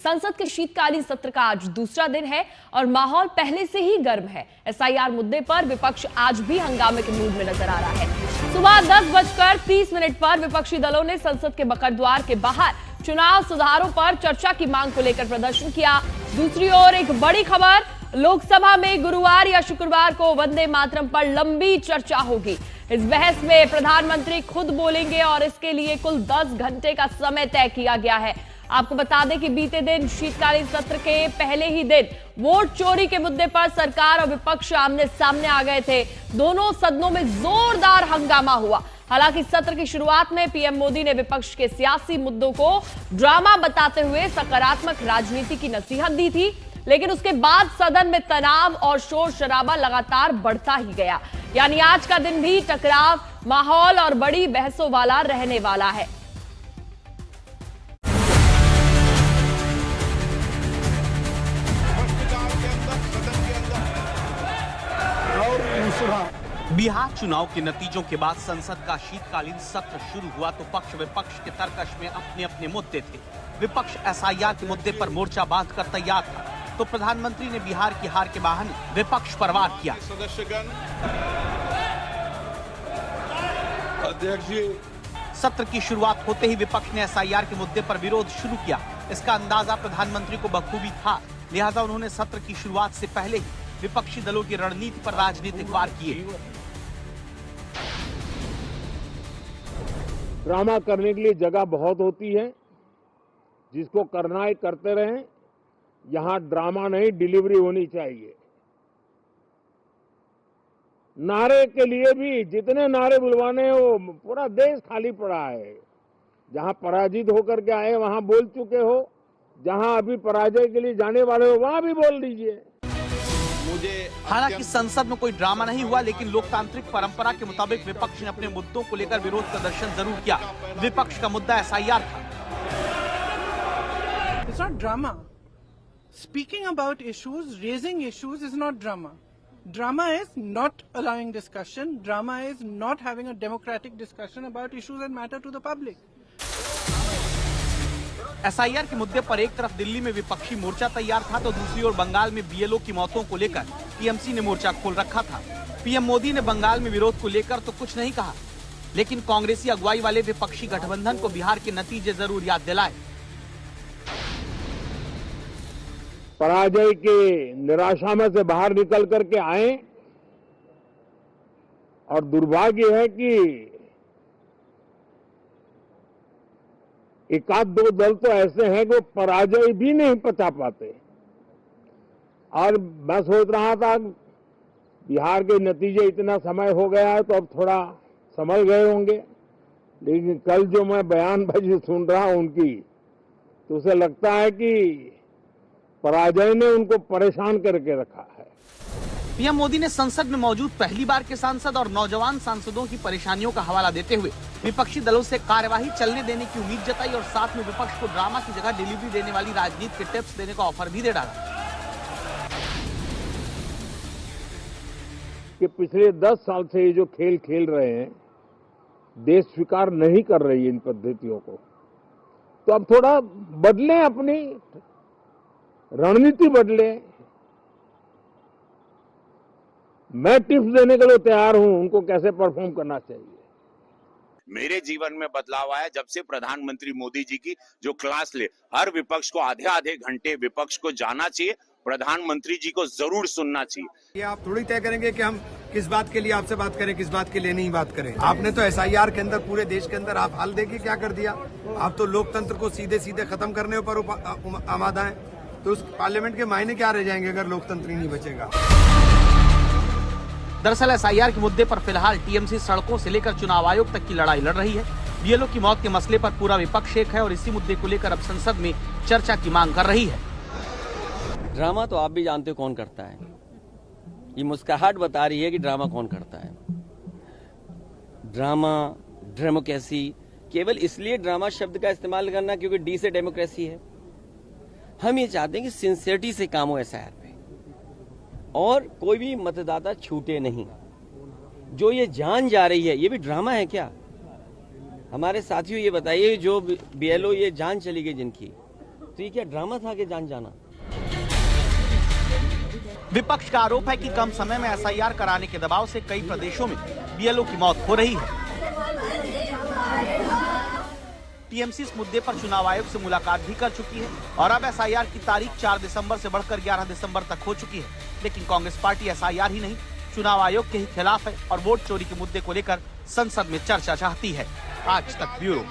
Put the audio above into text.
संसद के शीतकालीन सत्र का आज दूसरा दिन है और माहौल पहले से ही गर्म है। एसआईआर मुद्दे पर विपक्ष आज भी हंगामे के मूड में नजर आ रहा है। सुबह 10:30 पर विपक्षी दलों ने संसद के बकरद्वार के बाहर चुनाव सुधारों पर चर्चा की मांग को लेकर प्रदर्शन किया। दूसरी ओर एक बड़ी खबर, लोकसभा में गुरुवार या शुक्रवार को वंदे मातरम पर लंबी चर्चा होगी। इस बहस में प्रधानमंत्री खुद बोलेंगे और इसके लिए कुल 10 घंटे का समय तय किया गया है। आपको बता दें कि बीते दिन शीतकालीन सत्र के पहले ही दिन वोट चोरी के मुद्दे पर सरकार और विपक्ष आमने सामने आ गए थे। दोनों सदनों में जोरदार हंगामा हुआ। हालांकि सत्र की शुरुआत में पीएम मोदी ने विपक्ष के सियासी मुद्दों को ड्रामा बताते हुए सकारात्मक राजनीति की नसीहत दी थी, लेकिन उसके बाद सदन में तनाव और शोर शराबा लगातार बढ़ता ही गया। यानी आज का दिन भी टकराव, माहौल और बड़ी बहसों वाला रहने वाला है। बिहार चुनाव के नतीजों के बाद संसद का शीतकालीन सत्र शुरू हुआ तो पक्ष विपक्ष के तर्कश में अपने अपने मुद्दे थे। विपक्ष एसआईआर के मुद्दे पर मोर्चा बांधकर तैयार था, तो प्रधानमंत्री ने बिहार की हार के बहाने विपक्ष पर वार किया। अध्यक्ष जी, सत्र की शुरुआत होते ही विपक्ष ने एसआईआर के मुद्दे पर विरोध शुरू किया। इसका अंदाजा प्रधानमंत्री को बखूबी था, लिहाजा उन्होंने सत्र की शुरुआत से पहले ही विपक्षी दलों की रणनीति पर राजनीतिक वार किए। ड्रामा करने के लिए जगह बहुत होती है, जिसको करना है करते रहें। यहां ड्रामा नहीं, डिलीवरी होनी चाहिए। नारे के लिए भी जितने नारे बुलवाने हैं, वो पूरा देश खाली पड़ा है। जहां पराजित होकर के आए वहां बोल चुके हो, जहां अभी पराजय के लिए जाने वाले हो वहां भी बोल दीजिए। हालांकि संसद में कोई ड्रामा नहीं हुआ, लेकिन लोकतांत्रिक परंपरा के मुताबिक विपक्ष ने अपने मुद्दों को लेकर विरोध प्रदर्शन जरूर किया। विपक्ष का मुद्दा एसआईआर था। It's not drama. Speaking about issues, raising issues is not drama. Drama is not allowing discussion. Drama is not having a democratic discussion about issues that matter to the public. SIR के मुद्दे पर एक तरफ दिल्ली में विपक्षी मोर्चा तैयार था, तो दूसरी ओर बंगाल में बीएलओ की मौतों को लेकर टीएमसी ने मोर्चा खोल रखा था। पीएम मोदी ने बंगाल में विरोध को लेकर तो कुछ नहीं कहा, लेकिन कांग्रेसी अगुवाई वाले विपक्षी गठबंधन को बिहार के नतीजे जरूर याद दिलाए। पराजय के निराशा में से बाहर निकल करके आए, और दुर्भाग्य है कि एक आध दो दल तो ऐसे हैं कि पराजय भी नहीं पचा पाते। और मैं सोच रहा था बिहार के नतीजे इतना समय हो गया है तो अब थोड़ा समझ गए होंगे, लेकिन कल जो मैं बयानबाजी सुन रहा हूं उनकी, तो उसे लगता है कि पराजय ने उनको परेशान करके रखा है। पीएम मोदी ने संसद में मौजूद पहली बार के सांसद और नौजवान सांसदों की परेशानियों का हवाला देते हुए विपक्षी दलों से कार्यवाही चलने देने की उम्मीद जताई और साथ में विपक्ष को ड्रामा की जगह डिलीवरी देने वाली राजनीति के टिप्स देने का ऑफर भी दे डाला कि पिछले 10 साल से ये जो खेल खेल रहे हैं, देश स्वीकार नहीं कर रही है इन पद्धतियों को, तो अब थोड़ा बदलें, अपनी रणनीति बदलें। मैं टिप्स देने के लिए तैयार हूं उनको कैसे परफॉर्म करना चाहिए। मेरे जीवन में बदलाव आया जब से प्रधानमंत्री मोदी जी की जो क्लास ले, हर विपक्ष को आधे आधे घंटे विपक्ष को जाना चाहिए, प्रधानमंत्री जी को जरूर सुनना चाहिए। ये आप थोड़ी तय करेंगे कि हम किस बात के लिए आपसे बात करें, किस बात के लिए नहीं बात करें। आपने तो एसआईआर के अंदर पूरे देश के अंदर आप हाल देखिए क्या कर दिया। आप तो लोकतंत्र को सीधे सीधे खत्म करने पर आमादा है, तो उस पार्लियामेंट के मायने क्या रह जाएंगे अगर लोकतंत्र ही नहीं बचेगा। दरअसल एसआईआर के मुद्दे पर फिलहाल टीएमसी सड़कों से लेकर चुनाव आयोग तक की लड़ाई लड़ रही है। बीएलओ की मौत के मसले पर पूरा विपक्ष एक है और इसी मुद्दे को लेकर अब संसद में चर्चा की मांग कर रही है। ड्रामा तो आप भी जानते हो कौन करता है। ये मुस्कुराहट बता रही है कि ड्रामा कौन करता है। ड्रामा, डेमोक्रेसी, केवल इसलिए ड्रामा शब्द का इस्तेमाल करना क्योंकि डी से डेमोक्रेसी है। हम ये चाहते हैं कि सिंसियरिटी से काम हो एसआईआर पे और कोई भी मतदाता छूटे नहीं। जो ये जान जा रही है, ये भी ड्रामा है क्या? हमारे साथियों ये बताइए, जो बीएलओ ये जान चली गई जिनकी, तो ये क्या ड्रामा था कि जान जाना? विपक्ष का आरोप है कि कम समय में एसआईआर कराने के दबाव से कई प्रदेशों में बीएलओ की मौत हो रही है। टीएमसी इस मुद्दे पर चुनाव आयोग से मुलाकात भी कर चुकी है और अब एसआईआर की तारीख 4 दिसंबर से बढ़कर 11 दिसंबर तक हो चुकी है। लेकिन कांग्रेस पार्टी एसआईआर ही नहीं, चुनाव आयोग के ही खिलाफ है और वोट चोरी के मुद्दे को लेकर संसद में चर्चा चाहती है। आज तक ब्यूरो।